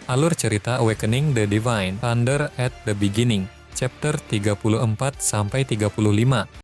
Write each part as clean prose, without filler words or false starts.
Alur cerita Awakening the Divine Thunder at the Beginning, chapter 34-35.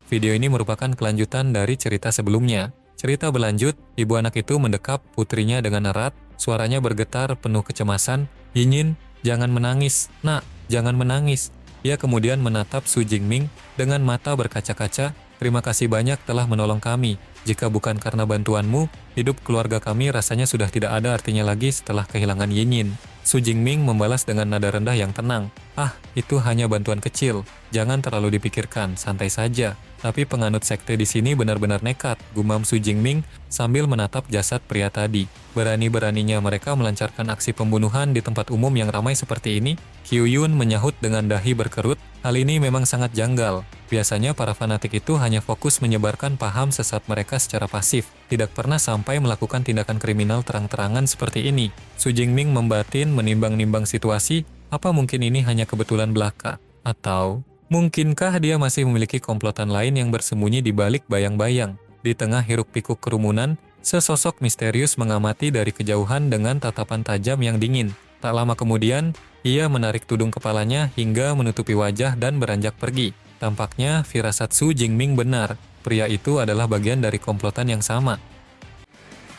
Video ini merupakan kelanjutan dari cerita sebelumnya. Cerita berlanjut, ibu anak itu mendekap putrinya dengan erat, suaranya bergetar penuh kecemasan. "Yinyin, jangan menangis, nak, jangan menangis." Ia kemudian menatap Su Jingming dengan mata berkaca-kaca. "Terima kasih banyak telah menolong kami. Jika bukan karena bantuanmu, hidup keluarga kami rasanya sudah tidak ada artinya lagi setelah kehilangan Yinyin." Su Jingming membalas dengan nada rendah yang tenang. "Ah, itu hanya bantuan kecil. Jangan terlalu dipikirkan, santai saja." "Tapi penganut sekte di sini benar-benar nekat," gumam Su Jingming sambil menatap jasad pria tadi. "Berani-beraninya mereka melancarkan aksi pembunuhan di tempat umum yang ramai seperti ini?" Qiu Yun menyahut dengan dahi berkerut. "Hal ini memang sangat janggal. Biasanya para fanatik itu hanya fokus menyebarkan paham sesat mereka secara pasif, tidak pernah sampai melakukan tindakan kriminal terang-terangan seperti ini." Su Jingming membatin menimbang-nimbang situasi. Apa mungkin ini hanya kebetulan belaka? Atau mungkinkah dia masih memiliki komplotan lain yang bersembunyi di balik bayang-bayang? Di tengah hiruk-pikuk kerumunan, sesosok misterius mengamati dari kejauhan dengan tatapan tajam yang dingin. Tak lama kemudian, ia menarik tudung kepalanya hingga menutupi wajah dan beranjak pergi. Tampaknya firasat Su Jingming benar, pria itu adalah bagian dari komplotan yang sama.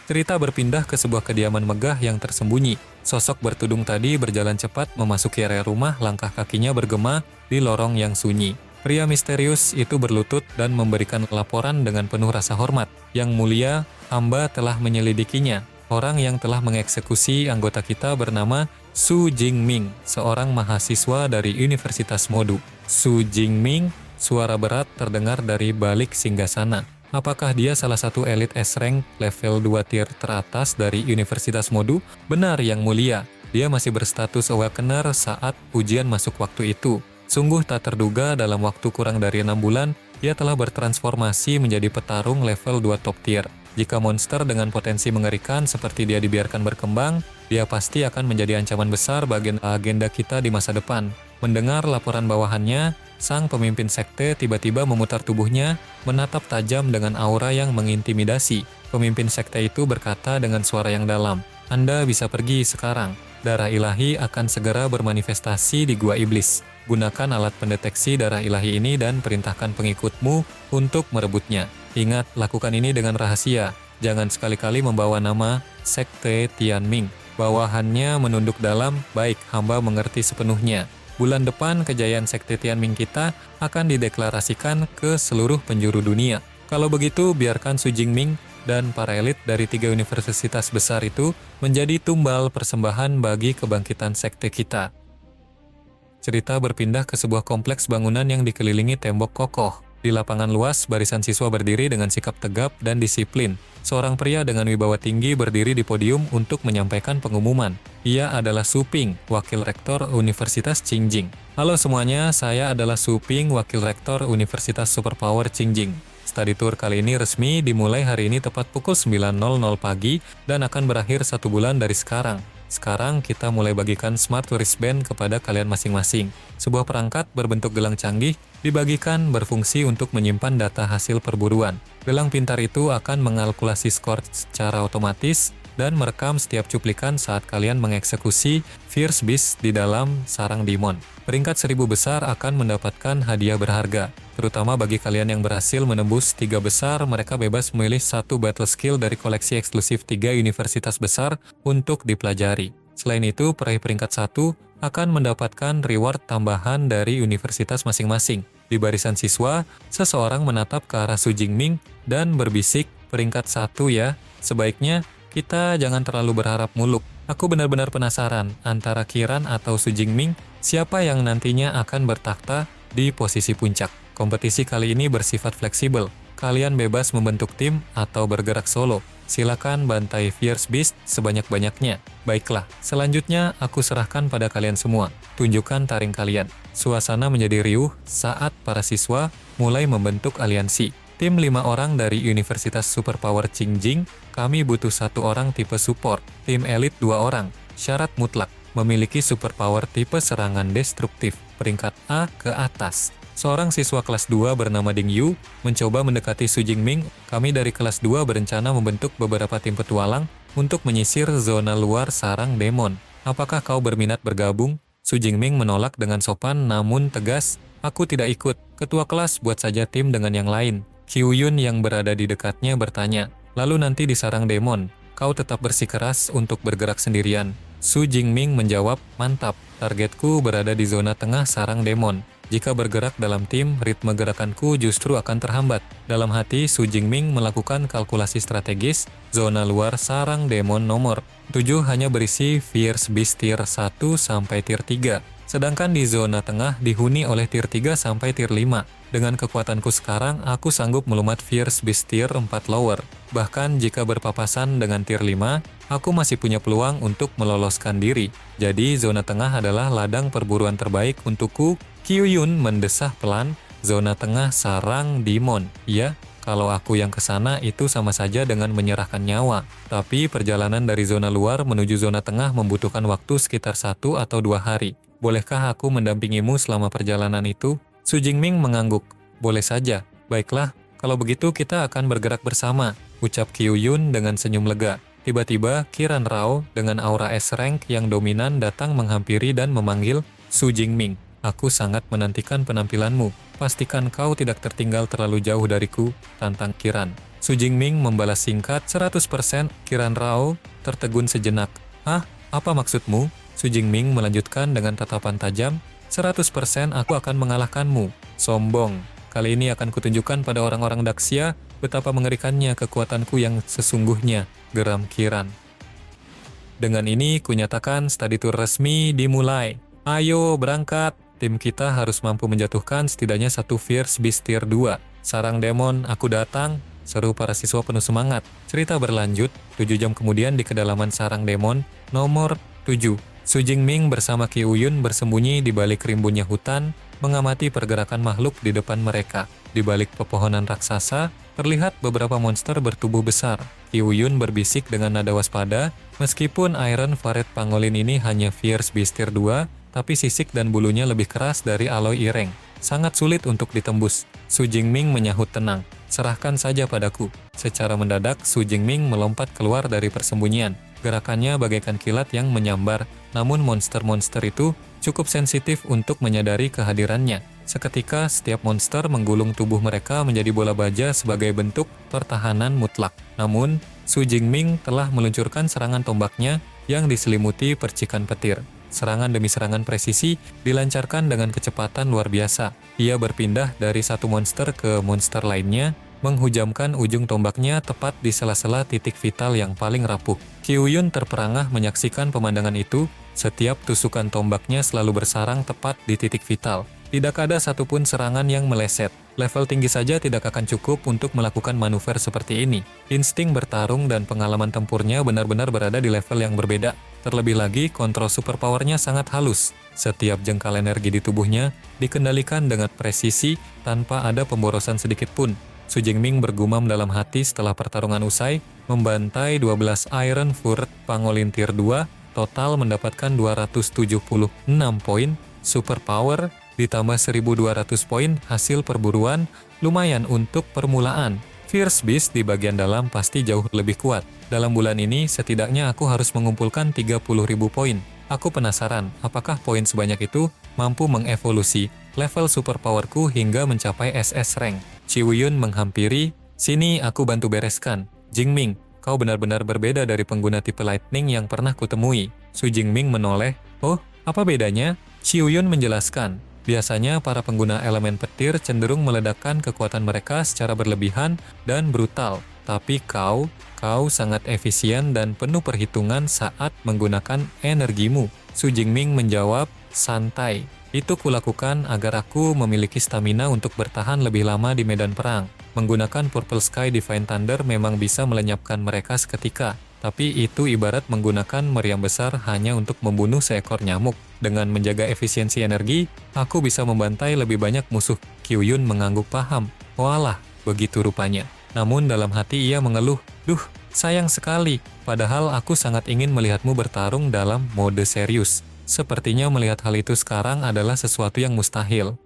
Cerita berpindah ke sebuah kediaman megah yang tersembunyi. Sosok bertudung tadi berjalan cepat memasuki area rumah, langkah kakinya bergema di lorong yang sunyi. Pria misterius itu berlutut dan memberikan laporan dengan penuh rasa hormat. "Yang mulia, hamba telah menyelidikinya. Orang yang telah mengeksekusi anggota kita bernama Su Jingming, seorang mahasiswa dari Universitas Modu." Su Jingming, suara berat terdengar dari balik singgasana. "Apakah dia salah satu elit S-Rank level 2 tier teratas dari Universitas Modu?" "Benar, Yang Mulia. Dia masih berstatus Awakener saat ujian masuk waktu itu. Sungguh tak terduga dalam waktu kurang dari 6 bulan, ia telah bertransformasi menjadi petarung level 2 top tier. Jika monster dengan potensi mengerikan seperti dia dibiarkan berkembang, dia pasti akan menjadi ancaman besar bagi agenda kita di masa depan." Mendengar laporan bawahannya, sang pemimpin sekte tiba-tiba memutar tubuhnya, menatap tajam dengan aura yang mengintimidasi. Pemimpin sekte itu berkata dengan suara yang dalam, "Anda bisa pergi sekarang. Darah ilahi akan segera bermanifestasi di gua iblis. Gunakan alat pendeteksi darah ilahi ini dan perintahkan pengikutmu untuk merebutnya. Ingat, lakukan ini dengan rahasia. Jangan sekali-kali membawa nama sekte Tianming." Bawahannya menunduk dalam. "Baik, hamba mengerti sepenuhnya. Bulan depan kejayaan sekte Tianming kita akan dideklarasikan ke seluruh penjuru dunia. Kalau begitu, biarkan Su Jingming dan para elit dari 3 universitas besar itu menjadi tumbal persembahan bagi kebangkitan sekte kita." Cerita berpindah ke sebuah kompleks bangunan yang dikelilingi tembok kokoh. Di lapangan luas, barisan siswa berdiri dengan sikap tegap dan disiplin. Seorang pria dengan wibawa tinggi berdiri di podium untuk menyampaikan pengumuman. Ia adalah Su Ping, Wakil Rektor Universitas Qingjing. "Halo semuanya, saya adalah Su Ping, Wakil Rektor Universitas Superpower Qingjing. Study tour kali ini resmi dimulai hari ini tepat pukul 9.00 pagi dan akan berakhir 1 bulan dari sekarang. Sekarang kita mulai bagikan Smart Wristband kepada kalian masing-masing. Sebuah perangkat berbentuk gelang canggih dibagikan berfungsi untuk menyimpan data hasil perburuan. Gelang pintar itu akan mengalkulasi skor secara otomatis dan merekam setiap cuplikan saat kalian mengeksekusi Fierce Beast di dalam sarang demon. Peringkat 1000 besar akan mendapatkan hadiah berharga. Terutama bagi kalian yang berhasil menembus 3 besar, mereka bebas memilih 1 battle skill dari koleksi eksklusif 3 universitas besar untuk dipelajari. Selain itu, peraih peringkat 1 akan mendapatkan reward tambahan dari universitas masing-masing. Di barisan siswa, seseorang menatap ke arah Su Jingming dan berbisik, "Peringkat 1 ya, sebaiknya kita jangan terlalu berharap muluk. Aku benar-benar penasaran, antara Qiran atau Su Jingming, siapa yang nantinya akan bertakhta di posisi puncak." Kompetisi kali ini bersifat fleksibel. Kalian bebas membentuk tim atau bergerak solo. Silakan bantai Fierce Beast sebanyak-banyaknya. Baiklah, selanjutnya aku serahkan pada kalian semua. Tunjukkan taring kalian. Suasana menjadi riuh saat para siswa mulai membentuk aliansi. "Tim 5 orang dari Universitas Superpower Qingjing, kami butuh 1 orang tipe support. Tim elit 2 orang. Syarat mutlak, memiliki superpower tipe serangan destruktif, peringkat A ke atas." Seorang siswa kelas 2 bernama Ding Yu mencoba mendekati Su Jingming. "Kami dari kelas 2 berencana membentuk beberapa tim petualang untuk menyisir zona luar sarang demon. apakah kau berminat bergabung? Su Jingming menolak dengan sopan namun tegas. Aku tidak ikut. Ketua kelas buat saja tim dengan yang lain. Kyuyun yang berada di dekatnya bertanya. Lalu nanti di sarang demon, kau tetap bersikeras untuk bergerak sendirian. Su Jingming menjawab, mantap. Targetku berada di zona tengah sarang demon. Jika bergerak dalam tim, ritme gerakanku justru akan terhambat. Dalam hati, Su Jingming melakukan kalkulasi strategis. Zona luar sarang demon nomor 7 hanya berisi Fierce Beast tier 1 sampai tier 3. Sedangkan di zona tengah dihuni oleh tier 3 sampai tier 5. Dengan kekuatanku sekarang, aku sanggup melumat Fierce Beast tier 4 lower. Bahkan jika berpapasan dengan tier 5, aku masih punya peluang untuk meloloskan diri. Jadi zona tengah adalah ladang perburuan terbaik untukku. Kyuyun mendesah pelan, zona tengah sarang demon. Ya, kalau aku yang ke sana itu sama saja dengan menyerahkan nyawa. Tapi perjalanan dari zona luar menuju zona tengah membutuhkan waktu sekitar 1 atau 2 hari. Bolehkah aku mendampingimu selama perjalanan itu? Su Jingming mengangguk. Boleh saja. Baiklah, kalau begitu kita akan bergerak bersama, ucap Kyuyun dengan senyum lega. Tiba-tiba, Kiran Rao dengan aura S-Rank yang dominan datang menghampiri dan memanggil Su Jingming. Aku sangat menantikan penampilanmu. Pastikan kau tidak tertinggal terlalu jauh dariku, tantang Kiran. Su Jingming membalas singkat 100%. Kiran Rao tertegun sejenak. Hah? Apa maksudmu? Su Jingming melanjutkan dengan tatapan tajam. 100% aku akan mengalahkanmu. Sombong. Kali ini akan kutunjukkan pada orang-orang Daxia betapa mengerikannya kekuatanku yang sesungguhnya, geram Kiran. Dengan ini kunyatakan study tour resmi dimulai. Ayo berangkat. Tim kita harus mampu menjatuhkan setidaknya satu Fierce Beast tier 2. Sarang demon, aku datang, seru para siswa penuh semangat. Cerita berlanjut, 7 jam kemudian di kedalaman sarang demon, nomor 7. Su Jingming bersama Kyuyun bersembunyi di balik rimbunnya hutan, mengamati pergerakan makhluk di depan mereka. Di balik pepohonan raksasa, terlihat beberapa monster bertubuh besar. Kyuyun berbisik dengan nada waspada, meskipun Iron Varret Pangolin ini hanya Fierce Beast tier 2, tapi sisik dan bulunya lebih keras dari alloy ireng. Sangat sulit untuk ditembus. Su Jingming menyahut tenang. Serahkan saja padaku. Secara mendadak, Su Jingming melompat keluar dari persembunyian. Gerakannya bagaikan kilat yang menyambar, namun monster-monster itu cukup sensitif untuk menyadari kehadirannya. Seketika, setiap monster menggulung tubuh mereka menjadi bola baja sebagai bentuk pertahanan mutlak. Namun, Su Jingming telah meluncurkan serangan tombaknya yang diselimuti percikan petir. Serangan demi serangan presisi dilancarkan dengan kecepatan luar biasa. Ia berpindah dari satu monster ke monster lainnya, menghujamkan ujung tombaknya tepat di sela-sela titik vital yang paling rapuh. Kyuyun terperangah menyaksikan pemandangan itu. Setiap tusukan tombaknya selalu bersarang tepat di titik vital. Tidak ada satupun serangan yang meleset. Level tinggi saja tidak akan cukup untuk melakukan manuver seperti ini. Insting bertarung dan pengalaman tempurnya benar-benar berada di level yang berbeda. Terlebih lagi, kontrol superpowernya sangat halus. Setiap jengkal energi di tubuhnya dikendalikan dengan presisi tanpa ada pemborosan sedikit pun. Su Jingming bergumam dalam hati setelah pertarungan usai, membantai 12 Iron Varret Pangolin tier 2, total mendapatkan 276 poin, superpower, ditambah 1200 poin hasil perburuan, lumayan untuk permulaan. Fierce Beast di bagian dalam pasti jauh lebih kuat. Dalam bulan ini, setidaknya aku harus mengumpulkan 30.000 poin. Aku penasaran, apakah poin sebanyak itu mampu mengevolusi level superpowerku hingga mencapai SS rank. Kyuyun menghampiri, sini aku bantu bereskan. Jingming, kau benar-benar berbeda dari pengguna tipe lightning yang pernah kutemui. Su Jingming menoleh, oh, apa bedanya? Kyuyun menjelaskan, biasanya para pengguna elemen petir cenderung meledakkan kekuatan mereka secara berlebihan dan brutal. Tapi kau sangat efisien dan penuh perhitungan saat menggunakan energimu. Su Jingming menjawab, santai. Itu kulakukan agar aku memiliki stamina untuk bertahan lebih lama di medan perang. Menggunakan Purple Sky Divine Thunder memang bisa melenyapkan mereka seketika. Tapi itu ibarat menggunakan meriam besar hanya untuk membunuh seekor nyamuk. Dengan menjaga efisiensi energi, aku bisa membantai lebih banyak musuh. Kyuyun mengangguk paham. Walah, begitu rupanya. Namun dalam hati ia mengeluh, duh, sayang sekali. Padahal aku sangat ingin melihatmu bertarung dalam mode serius. Sepertinya melihat hal itu sekarang adalah sesuatu yang mustahil.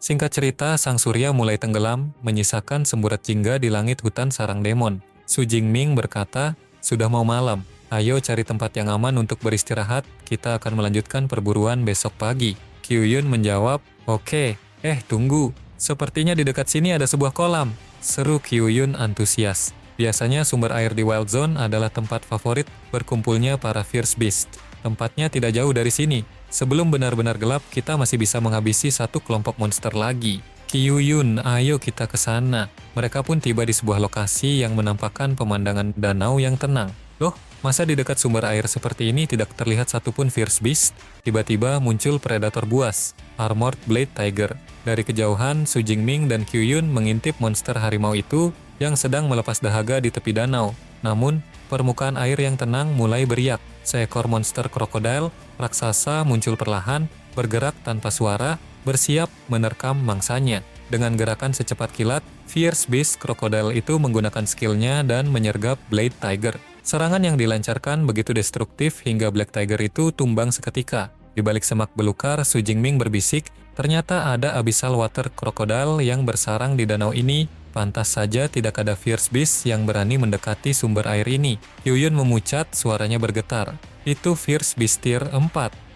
Singkat cerita, sang surya mulai tenggelam, menyisakan semburat jingga di langit hutan sarang demon. Su Jingming berkata, sudah mau malam, Ayo cari tempat yang aman untuk beristirahat, kita akan melanjutkan perburuan besok pagi. Kyuyun menjawab, oke. Tunggu. Sepertinya di dekat sini ada sebuah kolam. Seru Kyuyun antusias. Biasanya sumber air di Wild Zone adalah tempat favorit berkumpulnya para Fierce Beast. Tempatnya tidak jauh dari sini. Sebelum benar-benar gelap, kita masih bisa menghabisi satu kelompok monster lagi. Kyuyun, ayo kita ke sana. Mereka pun tiba di sebuah lokasi yang menampakkan pemandangan danau yang tenang. Loh, masa di dekat sumber air seperti ini tidak terlihat satupun Fierce Beast? Tiba-tiba muncul predator buas, Armored Blade Tiger. Dari kejauhan, Su Jingming dan Kyuyun mengintip monster harimau itu yang sedang melepas dahaga di tepi danau. Namun, permukaan air yang tenang mulai beriak. Seekor monster krokodil raksasa muncul perlahan, bergerak tanpa suara, bersiap menerkam mangsanya. Dengan gerakan secepat kilat, Fierce Beast krokodil itu menggunakan skillnya dan menyergap Blade Tiger. Serangan yang dilancarkan begitu destruktif hingga Black Tiger itu tumbang seketika. Di balik semak belukar, Su Jingming berbisik, ternyata ada Abyssal Water Crocodile yang bersarang di danau ini. Pantas saja tidak ada Fierce Beast yang berani mendekati sumber air ini. Kyuyun memucat, suaranya bergetar. Itu Fierce Beast tier 4.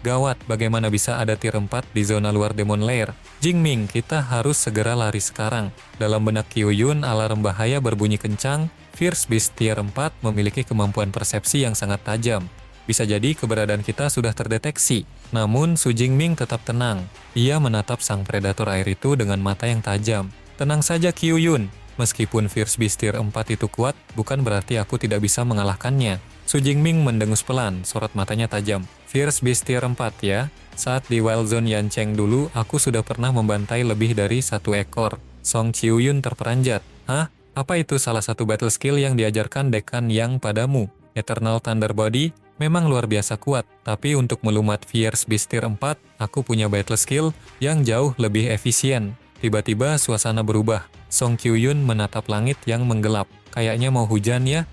Gawat, bagaimana bisa ada tier 4 di zona luar Demon Lair? Jingming, kita harus segera lari sekarang. Dalam benak Kyuyun, alarm bahaya berbunyi kencang. Fierce Beast tier 4 memiliki kemampuan persepsi yang sangat tajam. Bisa jadi keberadaan kita sudah terdeteksi. Namun, Su Jingming tetap tenang. Ia menatap sang predator air itu dengan mata yang tajam. Tenang saja Kyuyun. Meskipun Fierce Beast tier 4 itu kuat, bukan berarti aku tidak bisa mengalahkannya. Su Jingming mendengus pelan, sorot matanya tajam. Fierce Beast tier 4 ya. Saat di Wild Zone Yancheng dulu, aku sudah pernah membantai lebih dari 1 ekor. Song Kyuyun terperanjat. Hah? Apa itu salah satu battle skill yang diajarkan Dekan Yang padamu? Eternal Thunder Body? Memang luar biasa kuat, tapi untuk melumat Fierce Beast tier 4, aku punya battle skill yang jauh lebih efisien. Tiba-tiba suasana berubah. Song Kyuyun menatap langit yang menggelap. Kayaknya mau hujan ya?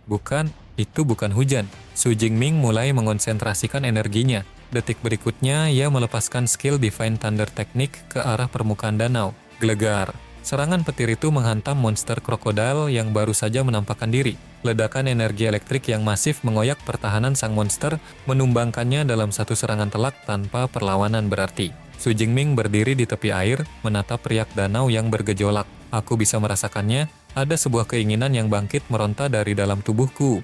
Bukan. Itu bukan hujan. Su Jingming mulai mengonsentrasikan energinya. Detik berikutnya, ia melepaskan skill Divine Thunder Technique ke arah permukaan danau. Gelegar. Serangan petir itu menghantam monster krokodil yang baru saja menampakkan diri. Ledakan energi elektrik yang masif mengoyak pertahanan sang monster, menumbangkannya dalam satu serangan telak tanpa perlawanan berarti. Su Jingming berdiri di tepi air, menatap riak danau yang bergejolak. Aku bisa merasakannya, ada sebuah keinginan yang bangkit meronta dari dalam tubuhku.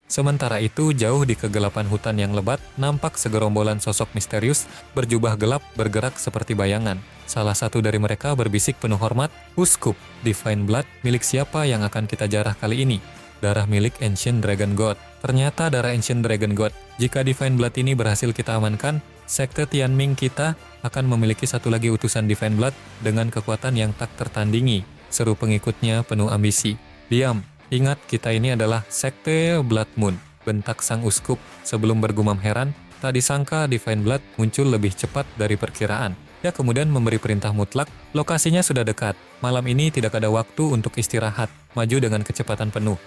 Sementara itu, jauh di kegelapan hutan yang lebat, nampak segerombolan sosok misterius berjubah gelap bergerak seperti bayangan. Salah satu dari mereka berbisik penuh hormat, "Uskup, Divine Blood, milik siapa yang akan kita jarah kali ini?" Darah milik Ancient Dragon God. Ternyata darah Ancient Dragon God. Jika Divine Blood ini berhasil kita amankan, Sekte Tianming kita akan memiliki satu lagi utusan Divine Blood dengan kekuatan yang tak tertandingi. Seru pengikutnya penuh ambisi. Diam. Ingat, kita ini adalah Sekte Blood Moon, bentak sang uskup sebelum bergumam heran, tak disangka Divine Blood muncul lebih cepat dari perkiraan. Dia kemudian memberi perintah mutlak, lokasinya sudah dekat, malam ini tidak ada waktu untuk istirahat, maju dengan kecepatan penuh.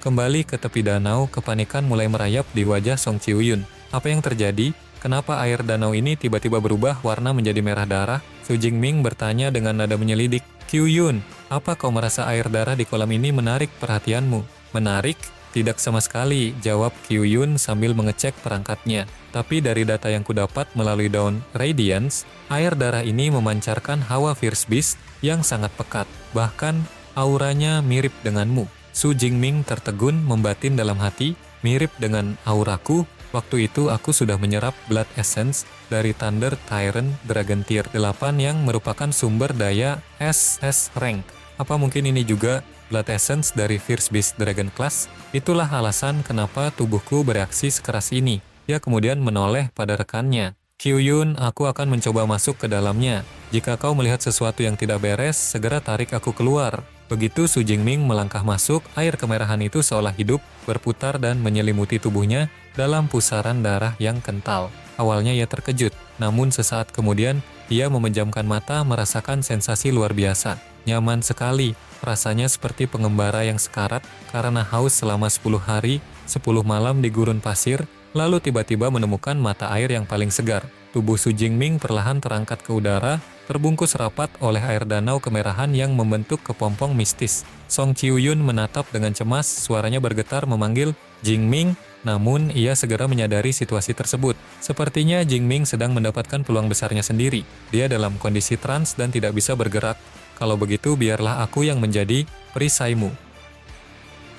Kembali ke tepi danau, kepanikan mulai merayap di wajah Song Kyuyun. Apa yang terjadi? Kenapa air danau ini tiba-tiba berubah warna menjadi merah darah? Su Jingming bertanya dengan nada menyelidik. Kyuyun, apa kau merasa air darah di kolam ini menarik perhatianmu? Menarik? Tidak sama sekali, jawab Kyuyun sambil mengecek perangkatnya. Tapi dari data yang kudapat melalui daun Radiance, air darah ini memancarkan hawa Fierce Beast yang sangat pekat. Bahkan, auranya mirip denganmu. Su Jingming tertegun membatin dalam hati, mirip dengan auraku. Waktu itu aku sudah menyerap Blood Essence dari Thunder Tyrant Dragon Tier 8 yang merupakan sumber daya SS Rank. Apa mungkin ini juga Blood Essence dari Fierce Beast Dragon Class? Itulah alasan kenapa tubuhku bereaksi sekeras ini. Dia kemudian menoleh pada rekannya. Kyuyun, aku akan mencoba masuk ke dalamnya. Jika kau melihat sesuatu yang tidak beres, segera tarik aku keluar. Begitu Su Jingming melangkah masuk, air kemerahan itu seolah hidup, berputar dan menyelimuti tubuhnya dalam pusaran darah yang kental. Awalnya ia terkejut, namun sesaat kemudian ia memejamkan mata merasakan sensasi luar biasa. Nyaman sekali, rasanya seperti pengembara yang sekarat karena haus selama 10 hari, 10 malam di gurun pasir, lalu tiba-tiba menemukan mata air yang paling segar. tubuh Su Jingming perlahan terangkat ke udara, terbungkus rapat oleh air danau kemerahan yang membentuk kepompong mistis. Song Chiuyun menatap dengan cemas, suaranya bergetar memanggil Jingming, namun ia segera menyadari situasi tersebut. Sepertinya Jingming sedang mendapatkan peluang besarnya sendiri. Dia dalam kondisi trans dan tidak bisa bergerak. Kalau begitu biarlah aku yang menjadi perisaimu.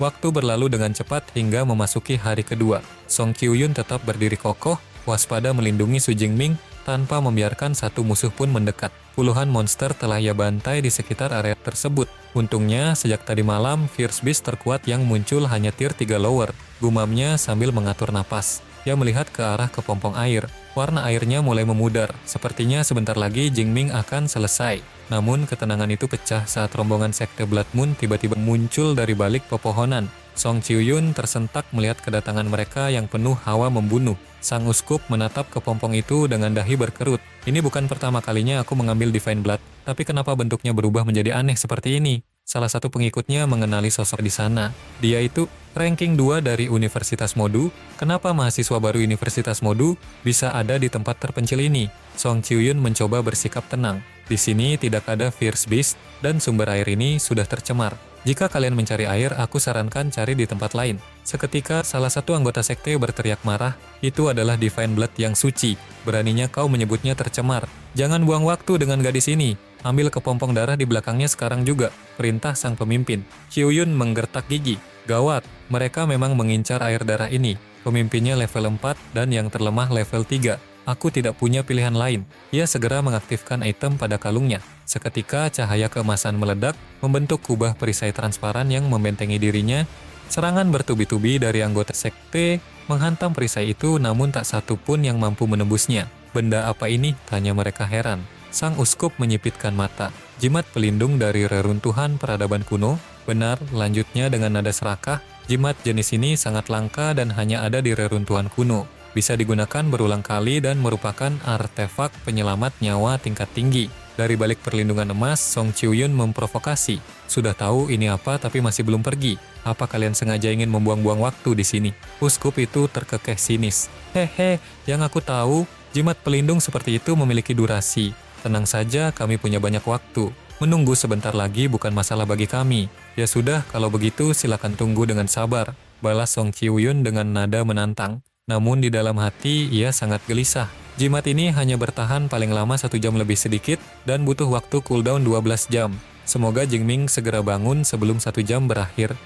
Waktu berlalu dengan cepat hingga memasuki hari kedua. Song Chiuyun tetap berdiri kokoh, waspada melindungi Su Jingming tanpa membiarkan satu musuh pun mendekat. Puluhan monster telah ia bantai di sekitar area tersebut. Untungnya, sejak tadi malam, Fierce Beast terkuat yang muncul hanya tier 3 lower, gumamnya sambil mengatur napas. Ia melihat ke arah kepompong air. Warna airnya mulai memudar. Sepertinya sebentar lagi Jingming akan selesai. Namun ketenangan itu pecah saat rombongan sekte Blood Moon tiba-tiba muncul dari balik pepohonan. Song Chiuyun tersentak melihat kedatangan mereka yang penuh hawa membunuh. Sang uskup menatap kepompong itu dengan dahi berkerut. Ini bukan pertama kalinya aku mengambil Divine Blood, tapi kenapa bentuknya berubah menjadi aneh seperti ini? Salah satu pengikutnya mengenali sosok di sana. Dia itu ranking 2 dari Universitas Modu. Kenapa mahasiswa baru Universitas Modu bisa ada di tempat terpencil ini? Song Chiuyun mencoba bersikap tenang. Di sini tidak ada Fierce Beast dan sumber air ini sudah tercemar. Jika kalian mencari air, aku sarankan cari di tempat lain. Seketika salah satu anggota sekte berteriak marah, itu adalah Divine Blood yang suci. Beraninya kau menyebutnya tercemar. Jangan buang waktu dengan gadis ini. Ambil kepompong darah di belakangnya sekarang juga, perintah sang pemimpin. Chiuyun menggertak gigi. Gawat, mereka memang mengincar air darah ini. Pemimpinnya level 4 dan yang terlemah level 3. Aku tidak punya pilihan lain. Ia segera mengaktifkan item pada kalungnya. Seketika cahaya keemasan meledak, membentuk kubah perisai transparan yang membentengi dirinya. Serangan bertubi-tubi dari anggota sekte menghantam perisai itu, namun tak satu pun yang mampu menembusnya. Benda apa ini? Tanya mereka heran. Sang uskup menyipitkan mata. Jimat pelindung dari reruntuhan peradaban kuno. Benar, lanjutnya dengan nada serakah. Jimat jenis ini sangat langka dan hanya ada di reruntuhan kuno. Bisa digunakan berulang kali dan merupakan artefak penyelamat nyawa tingkat tinggi. Dari balik perlindungan emas, Song Chiuyun memprovokasi. Sudah tahu ini apa tapi masih belum pergi. Apa kalian sengaja ingin membuang-buang waktu di sini? Uskup itu terkekeh sinis. Hehe, yang aku tahu, jimat pelindung seperti itu memiliki durasi. Tenang saja, kami punya banyak waktu. Menunggu sebentar lagi bukan masalah bagi kami. Ya sudah, kalau begitu silakan tunggu dengan sabar. Balas Song Chiuyun dengan nada menantang. Namun di dalam hati ia sangat gelisah. Jimat ini hanya bertahan paling lama 1 jam lebih sedikit dan butuh waktu cooldown 12 jam. Semoga Jingming segera bangun sebelum 1 jam berakhir.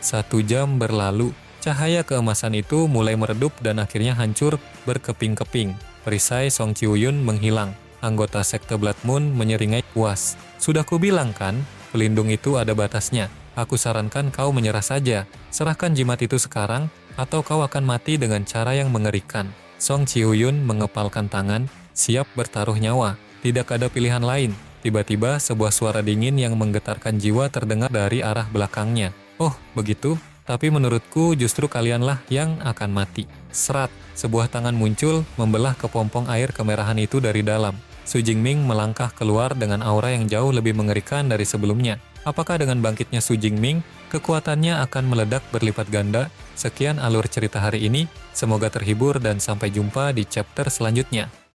1 jam berlalu. Cahaya keemasan itu mulai meredup dan akhirnya hancur berkeping-keping. Perisai Song Chiuyun menghilang. Anggota sekte Blood Moon menyeringai puas. Sudah kubilang kan, pelindung itu ada batasnya. Aku sarankan kau menyerah saja. Serahkan jimat itu sekarang, atau kau akan mati dengan cara yang mengerikan. Song Chiuyun mengepalkan tangan, siap bertaruh nyawa. Tidak ada pilihan lain. Tiba-tiba sebuah suara dingin yang menggetarkan jiwa terdengar dari arah belakangnya. Oh, begitu? Tapi menurutku justru kalianlah yang akan mati. Serat, sebuah tangan muncul, membelah kepompong air kemerahan itu dari dalam. Su Jingming melangkah keluar dengan aura yang jauh lebih mengerikan dari sebelumnya. Apakah dengan bangkitnya Su Jingming, kekuatannya akan meledak berlipat ganda? Sekian alur cerita hari ini, semoga terhibur dan sampai jumpa di chapter selanjutnya.